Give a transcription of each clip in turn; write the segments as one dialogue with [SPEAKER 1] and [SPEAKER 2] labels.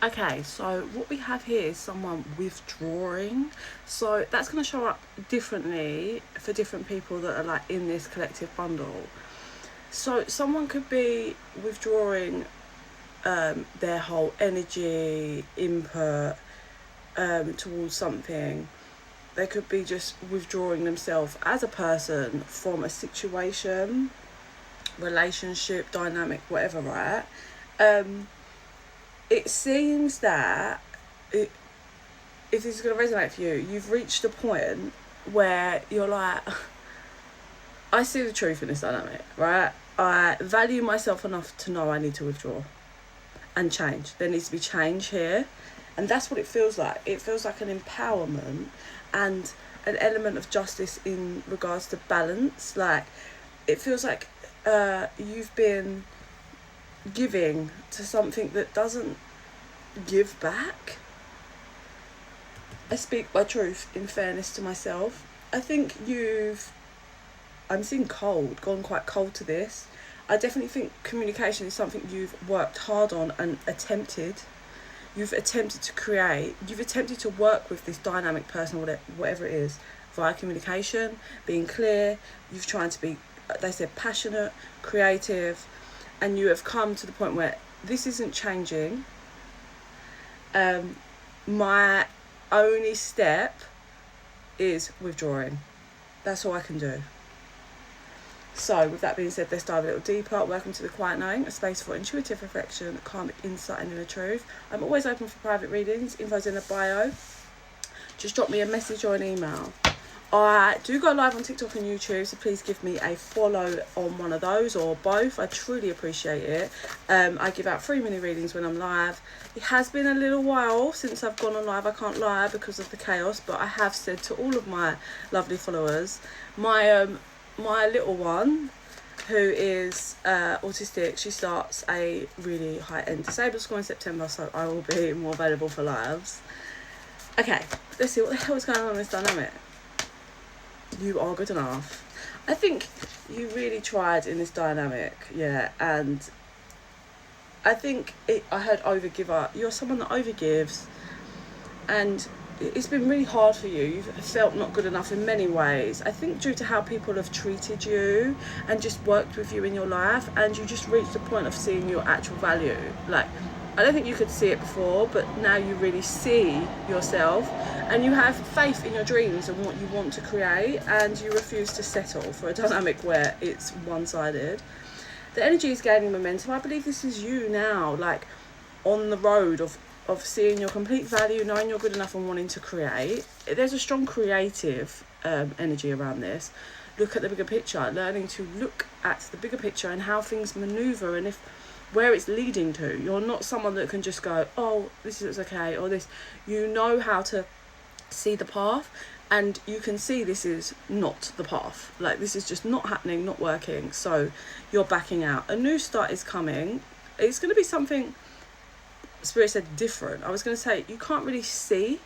[SPEAKER 1] Okay, so what we have here is someone withdrawing. So that's going to show up differently for different people that are like in this collective bundle. So someone could be withdrawing their whole energy, input towards something. They could be just withdrawing themselves as a person from a situation, relationship, dynamic, whatever, right? It seems that it, if this is going to resonate for you, you've reached a point where you're like, I see the truth in this dynamic, right? I value myself enough to know I need to withdraw and change. There needs to be change here. And that's what it feels like. It feels like an empowerment and an element of justice in regards to balance. Like, it feels like you've been giving to something that doesn't give back. I speak my truth in fairness to myself. I think I'm seeing gone quite cold to this. I definitely think communication is something you've worked hard on and attempted. You've attempted to create, you've attempted to work with this dynamic person, whatever it is, via communication, being clear. You've tried to be, they said, passionate, creative, and you have come to the point where this isn't changing. My only step is withdrawing. That's all I can do. So with that being said, let's dive a little deeper. Welcome to The Quiet Knowing, a space for intuitive reflection, calm insight and inner truth. I'm always open for private readings. Info's in the bio. Just drop me a message or an email. I do go live on TikTok and YouTube, so please give me a follow on one of those or both. I truly appreciate it. I give out free mini readings when I'm live. It has been a little while since I've gone on live, I can't lie, because of the chaos, but I have said to all of my lovely followers, my little one, who is autistic, she starts a really high-end disabled school in September, so I will be more available for lives. Okay, let's see what the hell is going on in this dynamic. You are good enough. I think you really tried in this dynamic, yeah, and I think I heard overgiver. You're someone that overgives, and it's been really hard for you. You've felt not good enough in many ways. I think due to how people have treated you and just worked with you in your life, and you just reached the point of seeing your actual value. Like, I don't think you could see it before, but now you really see yourself and you have faith in your dreams and what you want to create, and you refuse to settle for a dynamic where it's one-sided. The energy is gaining momentum. I believe this is you now, like on the road of seeing your complete value, knowing you're good enough and wanting to create. There's a strong creative energy around this. Look at the bigger picture, learning to look at the bigger picture and how things maneuver and where it's leading to. You're not someone that can just go, oh, this is okay, or this. You know how to see the path, and you can see this is not the path. Like, this is just not happening, not working. So you're backing out. A new start is coming. It's going to be something, Spirit said, different. I was going to say, you can't really see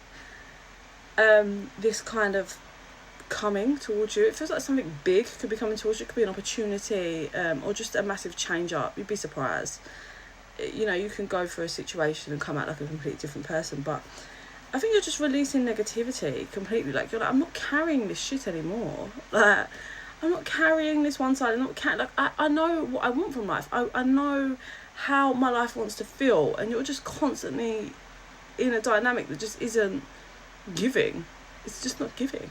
[SPEAKER 1] this kind of coming towards you. It feels like something big could be coming towards you. It could be an opportunity, or just a massive change up. You'd be surprised. You know, you can go through a situation and come out like a completely different person, but I think you're just releasing negativity completely. Like, you're like, I'm not carrying this shit anymore. Like, I'm not carrying this one side. I'm not I know what I want from life. I know how my life wants to feel, and you're just constantly in a dynamic that just isn't giving. It's just not giving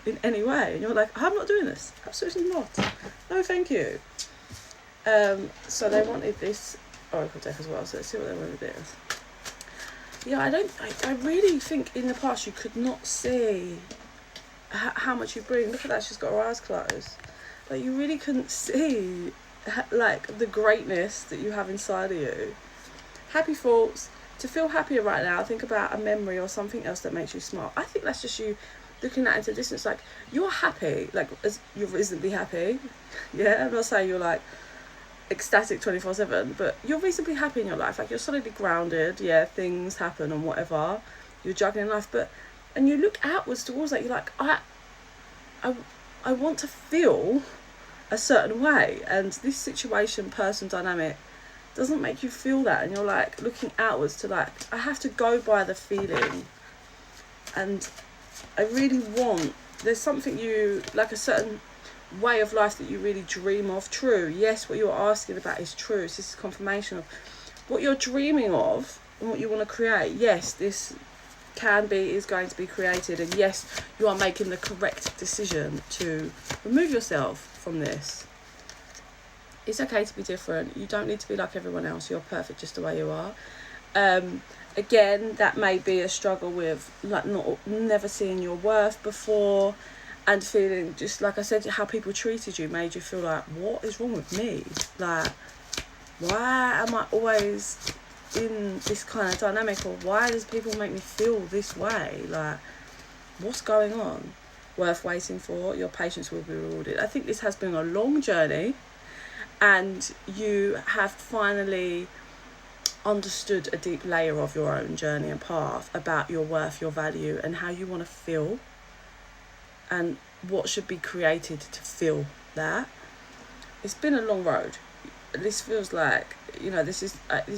[SPEAKER 1] in any way, and you're like, I'm not doing this, absolutely not, no thank you. So they wanted this oracle deck as well, so let's see what they wanted with this. Yeah, I really think in the past you could not see how much you bring. Look at that, she's got her eyes closed. Like, you really couldn't see like the greatness that you have inside of you. Happy thoughts. To feel happier right now, think about a memory or something else that makes you smile. I think that's just you looking at into the distance, like, you're happy, like, as you're reasonably happy. Yeah, I'm not saying you're like ecstatic 24/7, but you're reasonably happy in your life. Like, you're solidly grounded. Yeah, things happen and whatever, you're juggling life, and you look outwards towards that. You're like, I want to feel a certain way, and this situation, person, dynamic doesn't make you feel that, and you're like looking outwards to like, I have to go by the feeling. And I really want, there's something you, like a certain way of life that you really dream of. True, yes, what you're asking about is true. So this is confirmation of what you're dreaming of and what you want to create. Yes, this is going to be created, and yes, you are making the correct decision to remove yourself from this. It's okay to be different. You don't need to be like everyone else. You're perfect just the way you are. Again, that may be a struggle with like never seeing your worth before, and feeling, just like I said, how people treated you made you feel like, what is wrong with me? Like, why am I always in this kind of dynamic, or why does people make me feel this way? Like, what's going on? Worth waiting for. Your patience will be rewarded. I think this has been a long journey, and you have finally understood a deep layer of your own journey and path about your worth, your value, and how you want to feel, and what should be created to feel that. It's been a long road. This feels like, you know, this is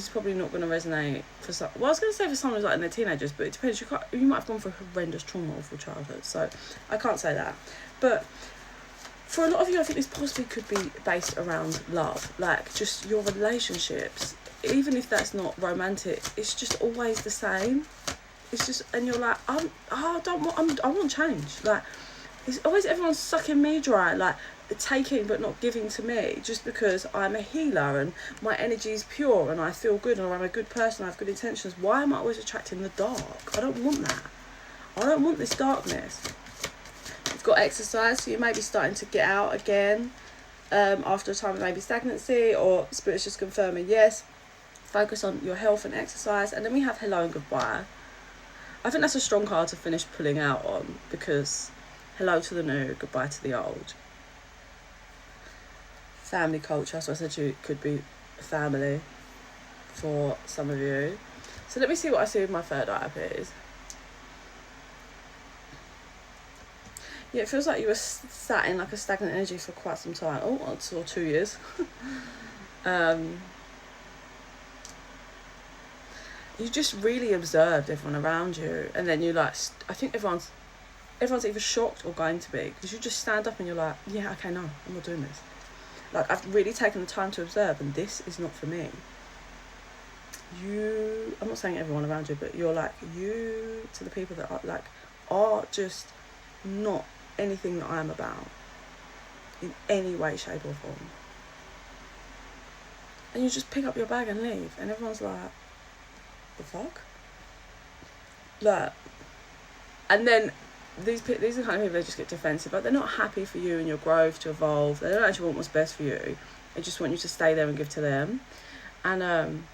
[SPEAKER 1] probably not going to resonate for some. Well, I was going to say for someone who's like in their teenagers, but it depends. You might have gone through horrendous trauma of your childhood, so I can't say that. But for a lot of you, I think this possibly could be based around love, like just your relationships. Even if that's not romantic, it's just always the same. It's just, and you're like, I want change. Like, it's always everyone's sucking me dry, like taking but not giving to me, just because I'm a healer and my energy is pure and I feel good and I'm a good person, I have good intentions. Why am I always attracting the dark? I don't want that. I don't want this darkness. You've got exercise, so you may be starting to get out again after a time of maybe stagnancy, or spirit's just confirming, yes, focus on your health and exercise. And then we have hello and goodbye. I think that's a strong card to finish pulling out on, because hello to the new, goodbye to the old. Family culture, so I said you could be family for some of you. So let me see what I see with my third eye up is. Yeah, it feels like you were sat in like a stagnant energy for quite some time. Oh, or 2 years. You just really observed everyone around you, and then you like, I think everyone's either shocked or going to be, because you just stand up and you're like, yeah, okay, no, I'm not doing this. Like, I've really taken the time to observe, and this is not for me. I'm not saying everyone around you, but you're like, you to the people that are just not anything that I'm about in any way, shape or form. And you just pick up your bag and leave, and everyone's like, the fuck? Like, and then these are the kind of people that just get defensive. Like, they're not happy for you and your growth to evolve. They don't actually want what's best for you. They just want you to stay there and give to them. And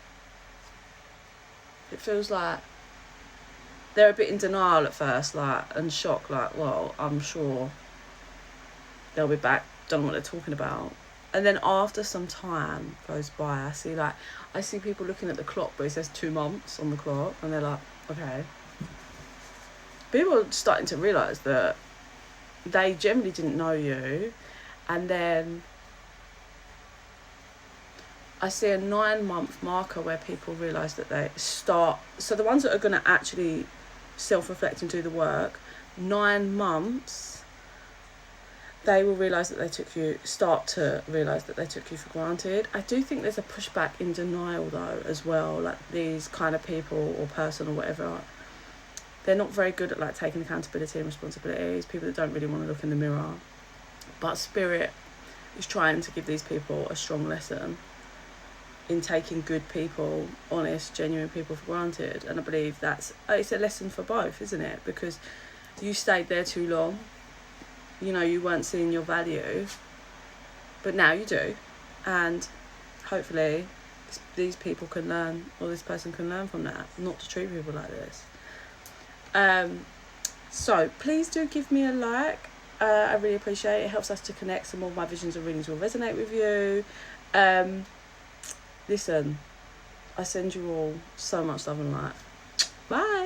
[SPEAKER 1] it feels like they're a bit in denial at first, like, and shocked, like, well, I'm sure they'll be back, don't know what they're talking about. And then after some time goes by, I see people looking at the clock, but it says 2 months on the clock, and they're like, okay. People are starting to realise that they generally didn't know you. And then I see a 9-month marker where people realise that they start, so the ones that are going to actually self-reflect and do the work, 9 months, they will realise that start to realise that they took you for granted. I do think there's a pushback in denial though as well, like these kind of people or person or whatever, they're not very good at like taking accountability and responsibilities, people that don't really want to look in the mirror. But Spirit is trying to give these people a strong lesson in taking good people, honest, genuine people for granted. And I believe it's a lesson for both, isn't it? Because you stayed there too long. You know, you weren't seeing your value, but now you do. And hopefully these people can learn, or this person can learn from that, not to treat people like this. So please do give me a like. I really appreciate it. It helps us to connect. Some more of my visions and readings will resonate with you. Listen, I send you all so much love and light. Bye.